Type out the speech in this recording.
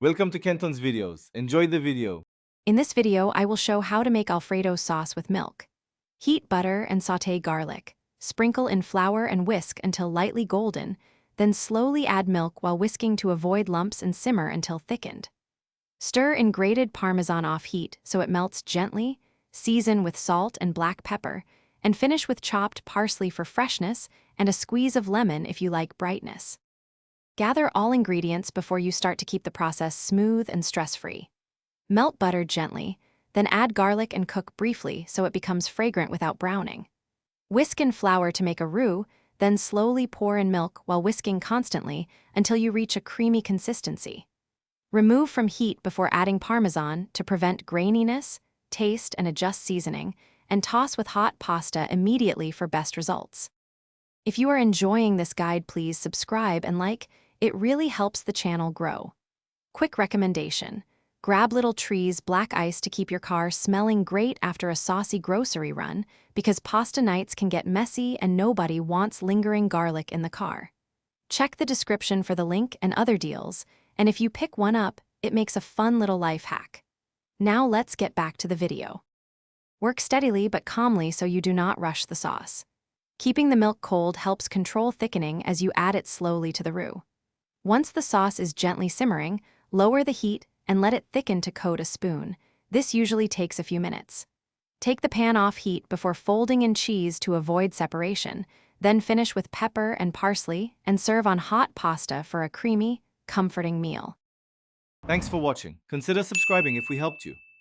Welcome to Kenton's videos. Enjoy the video. In this video, I will show how to make Alfredo sauce with milk. Heat butter and sauté garlic. Sprinkle in flour and whisk until lightly golden, then slowly add milk while whisking to avoid lumps and simmer until thickened. Stir in grated Parmesan off heat so it melts gently, season with salt and black pepper, and finish with chopped parsley for freshness and a squeeze of lemon if you like brightness. Gather all ingredients before you start to keep the process smooth and stress-free. Melt butter gently, then add garlic and cook briefly so it becomes fragrant without browning. Whisk in flour to make a roux, then slowly pour in milk while whisking constantly until you reach a creamy consistency. Remove from heat before adding Parmesan to prevent graininess, taste and adjust seasoning, and toss with hot pasta immediately for best results. If you are enjoying this guide, please subscribe and like. It really helps the channel grow. Quick recommendation: grab Little Tree's black ice to keep your car smelling great after a saucy grocery run, because pasta nights can get messy and nobody wants lingering garlic in the car. Check the description for the link and other deals, and if you pick one up, it makes a fun little life hack. Now let's get back to the video. Work steadily but calmly so you do not rush the sauce. Keeping the milk cold helps control thickening as you add it slowly to the roux. Once the sauce is gently simmering, lower the heat and let it thicken to coat a spoon. This usually takes a few minutes. Take the pan off heat before folding in cheese to avoid separation, then finish with pepper and parsley and serve on hot pasta for a creamy, comforting meal. Thanks for watching. Consider subscribing if we helped you.